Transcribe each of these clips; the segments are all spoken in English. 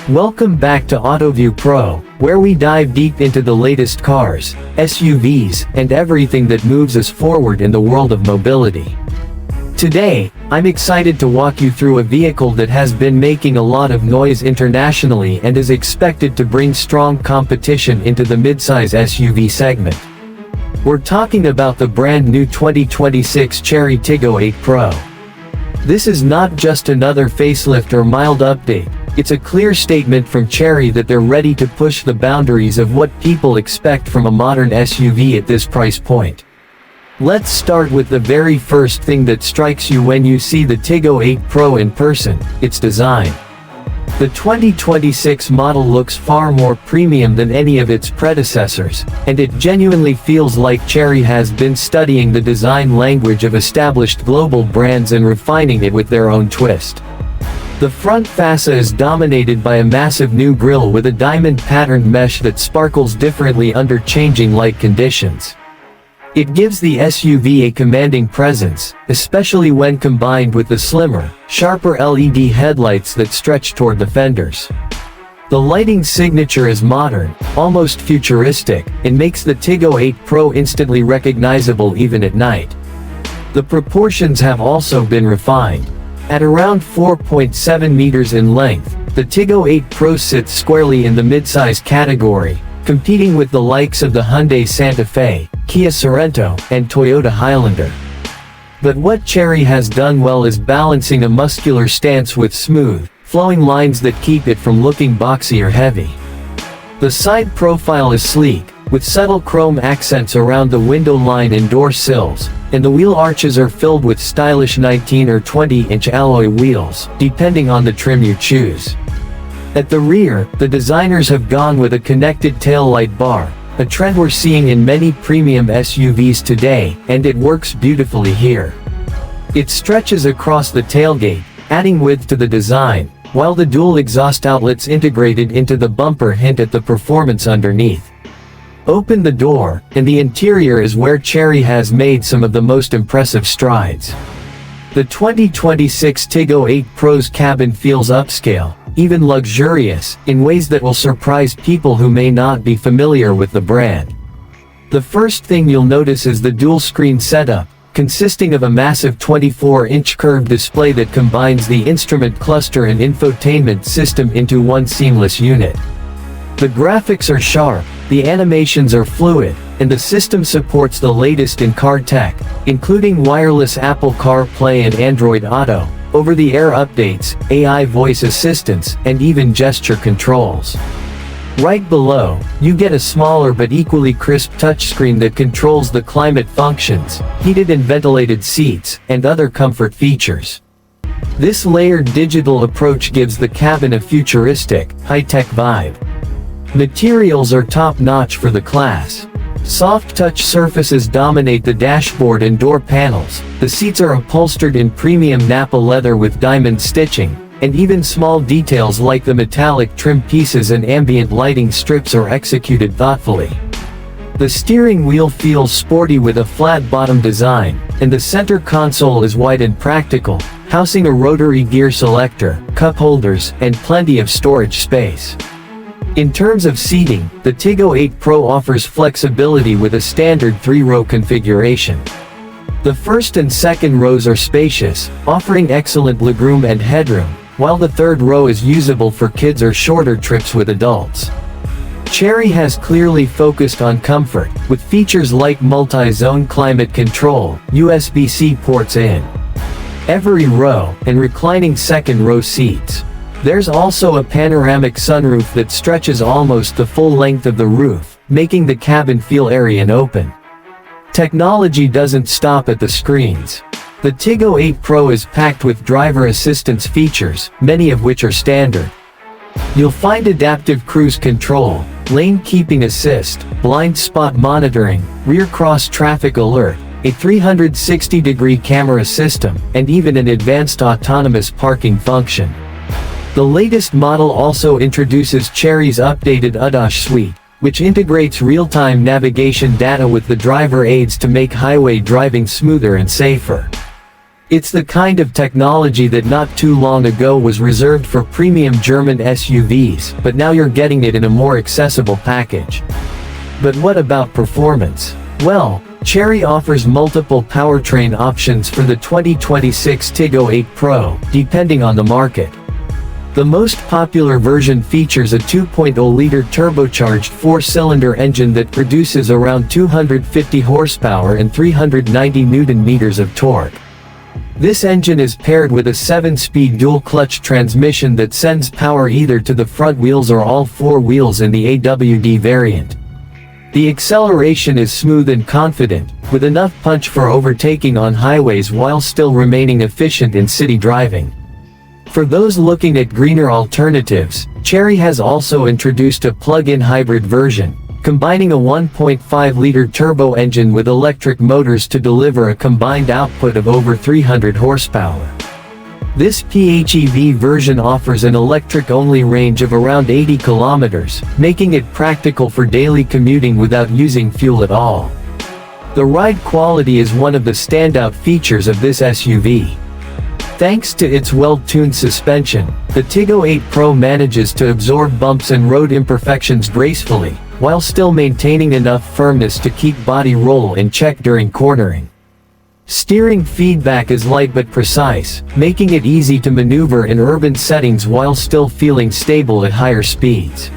Welcome back to AutoView Pro, where we dive deep into the latest cars, SUVs, and everything that moves us forward in the world of mobility. Today, I'm excited to walk you through a vehicle that has been making a lot of noise internationally and is expected to bring strong competition into the midsize SUV segment. We're talking about the brand new 2026 Chery Tiggo 8 Pro. This is not just another facelift or mild update. It's a clear statement from Chery that they're ready to push the boundaries of what people expect from a modern SUV at this price point. Let's start with the very first thing that strikes you when you see the Tiggo 8 Pro in person: its design. The 2026 model looks far more premium than any of its predecessors, and it genuinely feels like Chery has been studying the design language of established global brands and refining it with their own twist. The front fascia is dominated by a massive new grille with a diamond-patterned mesh that sparkles differently under changing light conditions. It gives the SUV a commanding presence, especially when combined with the slimmer, sharper LED headlights that stretch toward the fenders. The lighting signature is modern, almost futuristic, and makes the Tiggo 8 Pro instantly recognizable even at night. The proportions have also been refined. At around 4.7 meters in length, the Tiggo 8 Pro sits squarely in the midsize category, competing with the likes of the Hyundai Santa Fe, Kia Sorento, and Toyota Highlander. But what Chery has done well is balancing a muscular stance with smooth, flowing lines that keep it from looking boxy or heavy. The side profile is sleek, with subtle chrome accents around the window line and door sills, and the wheel arches are filled with stylish 19 or 20-inch alloy wheels, depending on the trim you choose. At the rear, the designers have gone with a connected taillight bar, a trend we're seeing in many premium SUVs today, and it works beautifully here. It stretches across the tailgate, adding width to the design, while the dual exhaust outlets integrated into the bumper hint at the performance underneath. Open the door, and the interior is where Chery has made some of the most impressive strides. The 2026 Tiggo 8 Pro's cabin feels upscale, even luxurious, in ways that will surprise people who may not be familiar with the brand. The first thing you'll notice is the dual-screen setup, consisting of a massive 24-inch curved display that combines the instrument cluster and infotainment system into one seamless unit. The graphics are sharp, the animations are fluid, and the system supports the latest in car tech, including wireless Apple CarPlay and Android Auto, over-the-air updates, AI voice assistance, and even gesture controls. Right below, you get a smaller but equally crisp touchscreen that controls the climate functions, heated and ventilated seats, and other comfort features. This layered digital approach gives the cabin a futuristic, high-tech vibe. Materials are top-notch for the class. Soft touch surfaces dominate the dashboard and door panels, the seats are upholstered in premium Napa leather with diamond stitching, and even small details like the metallic trim pieces and ambient lighting strips are executed thoughtfully. The steering wheel feels sporty with a flat bottom design, and the center console is wide and practical, housing a rotary gear selector, cup holders, and plenty of storage space. In terms of seating, the Tiggo 8 Pro offers flexibility with a standard 3-row configuration. The first and second rows are spacious, offering excellent legroom and headroom, while the third row is usable for kids or shorter trips with adults. Chery has clearly focused on comfort, with features like multi-zone climate control, USB-C ports in every row, and reclining second-row seats. There's also a panoramic sunroof that stretches almost the full length of the roof, making the cabin feel airy and open. Technology doesn't stop at the screens. The Tiggo 8 Pro is packed with driver assistance features, many of which are standard. You'll find adaptive cruise control, lane keeping assist, blind spot monitoring, rear cross traffic alert, a 360-degree camera system, and even an advanced autonomous parking function. The latest model also introduces Chery's updated ADAS suite, which integrates real-time navigation data with the driver aids to make highway driving smoother and safer. It's the kind of technology that not too long ago was reserved for premium German SUVs, but now you're getting it in a more accessible package. But what about performance? Well, Chery offers multiple powertrain options for the 2026 Tiggo 8 Pro, depending on the market. The most popular version features a 2.0-liter turbocharged 4-cylinder engine that produces around 250 horsepower and 390 Nm of torque. This engine is paired with a 7-speed dual-clutch transmission that sends power either to the front wheels or all four wheels in the AWD variant. The acceleration is smooth and confident, with enough punch for overtaking on highways while still remaining efficient in city driving. For those looking at greener alternatives, Chery has also introduced a plug-in hybrid version, combining a 1.5-liter turbo engine with electric motors to deliver a combined output of over 300 horsepower. This PHEV version offers an electric-only range of around 80 kilometers, making it practical for daily commuting without using fuel at all. The ride quality is one of the standout features of this SUV. Thanks to its well-tuned suspension, the Tiggo 8 Pro manages to absorb bumps and road imperfections gracefully, while still maintaining enough firmness to keep body roll in check during cornering. Steering feedback is light but precise, making it easy to maneuver in urban settings while still feeling stable at higher speeds.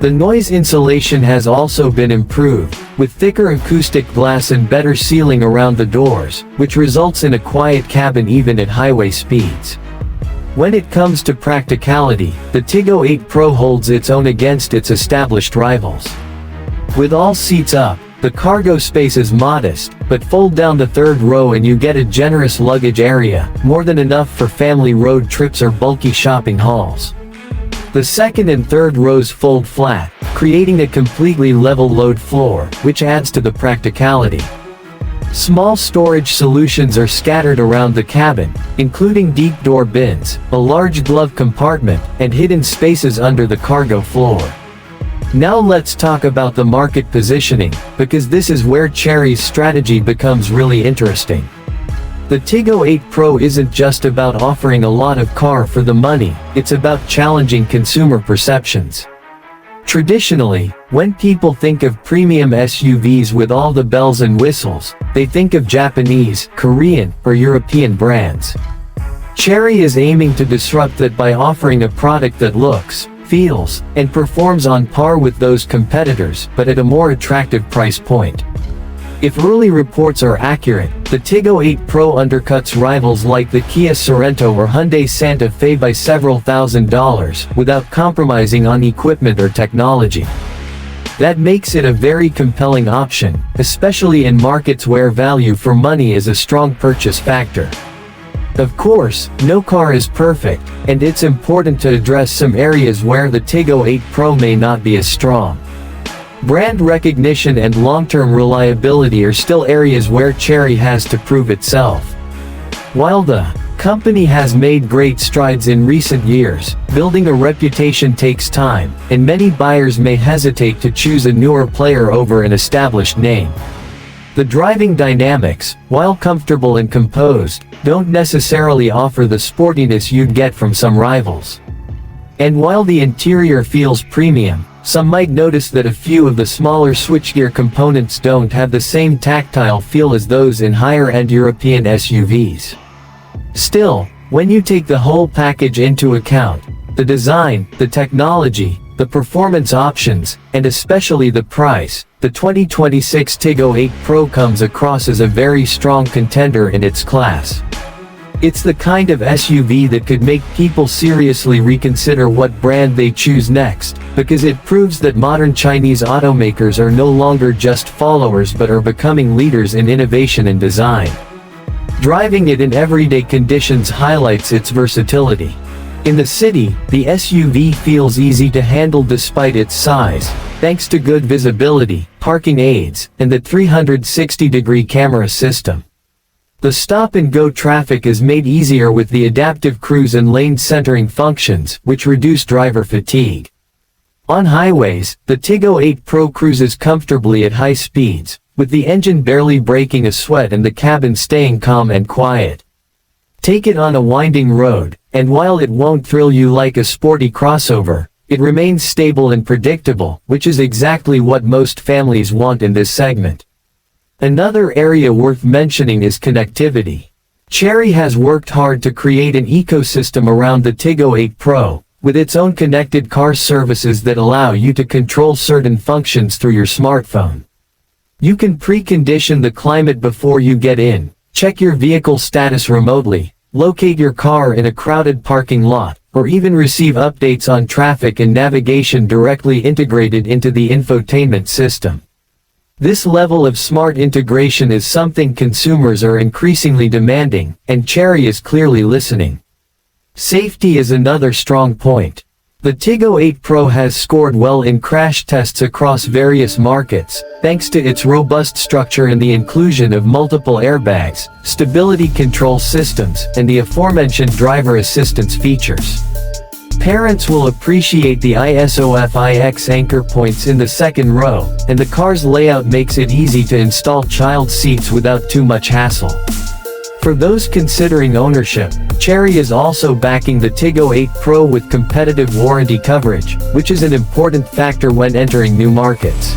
The noise insulation has also been improved, with thicker acoustic glass and better sealing around the doors, which results in a quiet cabin even at highway speeds. When it comes to practicality, the Tiggo 8 Pro holds its own against its established rivals. With all seats up, the cargo space is modest, but fold down the third row and you get a generous luggage area, more than enough for family road trips or bulky shopping hauls. The second and third rows fold flat, creating a completely level load floor, which adds to the practicality. Small storage solutions are scattered around the cabin, including deep door bins, a large glove compartment, and hidden spaces under the cargo floor. Now let's talk about the market positioning, because this is where Chery's strategy becomes really interesting. The Tiggo 8 Pro isn't just about offering a lot of car for the money, it's about challenging consumer perceptions. Traditionally, when people think of premium SUVs with all the bells and whistles, they think of Japanese, Korean, or European brands. Chery is aiming to disrupt that by offering a product that looks, feels, and performs on par with those competitors, but at a more attractive price point. If early reports are accurate, the Tiggo 8 Pro undercuts rivals like the Kia Sorento or Hyundai Santa Fe by several $1,000s, without compromising on equipment or technology. That makes it a very compelling option, especially in markets where value for money is a strong purchase factor. Of course, no car is perfect, and it's important to address some areas where the Tiggo 8 Pro may not be as strong. Brand recognition and long-term reliability are still areas where Chery has to prove itself. While the company has made great strides in recent years, building a reputation takes time, and many buyers may hesitate to choose a newer player over an established name. The driving dynamics, while comfortable and composed, don't necessarily offer the sportiness you'd get from some rivals. And while the interior feels premium, some might notice that a few of the smaller switchgear components don't have the same tactile feel as those in higher-end European SUVs. Still, when you take the whole package into account, the design, the technology, the performance options, and especially the price, the 2026 Tiggo 8 Pro comes across as a very strong contender in its class. It's the kind of SUV that could make people seriously reconsider what brand they choose next, because it proves that modern Chinese automakers are no longer just followers but are becoming leaders in innovation and design. Driving it in everyday conditions highlights its versatility. In the city, the SUV feels easy to handle despite its size, thanks to good visibility, parking aids, and the 360-degree camera system. The stop-and-go traffic is made easier with the adaptive cruise and lane centering functions, which reduce driver fatigue. On highways, the Tiggo 8 Pro cruises comfortably at high speeds, with the engine barely breaking a sweat and the cabin staying calm and quiet. Take it on a winding road, and while it won't thrill you like a sporty crossover, it remains stable and predictable, which is exactly what most families want in this segment. Another area worth mentioning is connectivity. Chery has worked hard to create an ecosystem around the Tiggo 8 Pro, with its own connected car services that allow you to control certain functions through your smartphone. You can precondition the climate before you get in, check your vehicle status remotely, locate your car in a crowded parking lot, or even receive updates on traffic and navigation directly integrated into the infotainment system. This level of smart integration is something consumers are increasingly demanding, and Chery is clearly listening. Safety is another strong point. The Tiggo 8 Pro has scored well in crash tests across various markets, thanks to its robust structure and the inclusion of multiple airbags, stability control systems, and the aforementioned driver assistance features. Parents will appreciate the ISOFIX anchor points in the second row, and the car's layout makes it easy to install child seats without too much hassle. For those considering ownership, Chery is also backing the Tiggo 8 Pro with competitive warranty coverage, which is an important factor when entering new markets.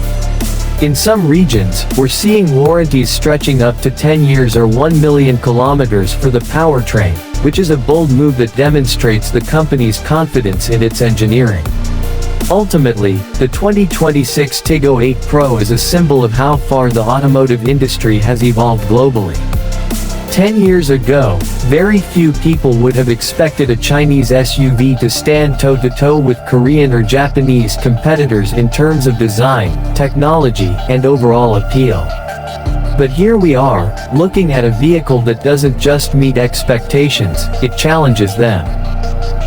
In some regions, we're seeing warranties stretching up to 10 years or 1 million kilometers for the powertrain, which is a bold move that demonstrates the company's confidence in its engineering. Ultimately, the 2026 Tiggo 8 Pro is a symbol of how far the automotive industry has evolved globally. 10 years ago, very few people would have expected a Chinese SUV to stand toe-to-toe with Korean or Japanese competitors in terms of design, technology, and overall appeal. But here we are, looking at a vehicle that doesn't just meet expectations, it challenges them.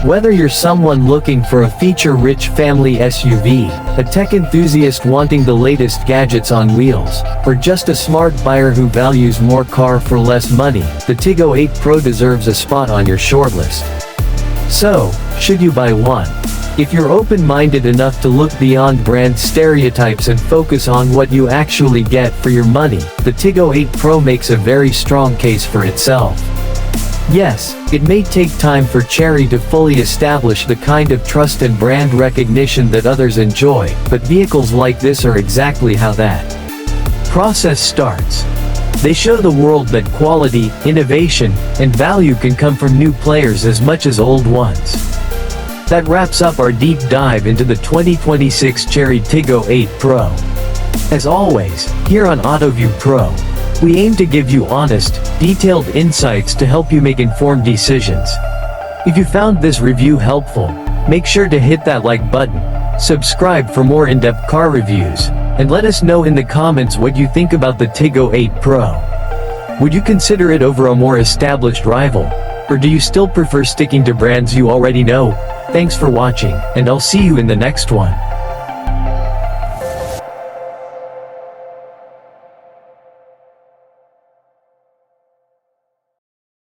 Whether you're someone looking for a feature-rich family SUV, a tech enthusiast wanting the latest gadgets on wheels, or just a smart buyer who values more car for less money, the Tiggo 8 Pro deserves a spot on your shortlist. So, should you buy one? If you're open-minded enough to look beyond brand stereotypes and focus on what you actually get for your money, the Tiggo 8 Pro makes a very strong case for itself. Yes, it may take time for Chery to fully establish the kind of trust and brand recognition that others enjoy, but vehicles like this are exactly how that process starts. They show the world that quality, innovation, and value can come from new players as much as old ones. That wraps up our deep dive into the 2026 Chery Tiggo 8 Pro. As always, here on AutoView Pro, we aim to give you honest, detailed insights to help you make informed decisions. If you found this review helpful, make sure to hit that like button, subscribe for more in-depth car reviews, and let us know in the comments what you think about the Tiggo 8 Pro. Would you consider it over a more established rival? Or do you still prefer sticking to brands you already know? Thanks for watching, and I'll see you in the next one.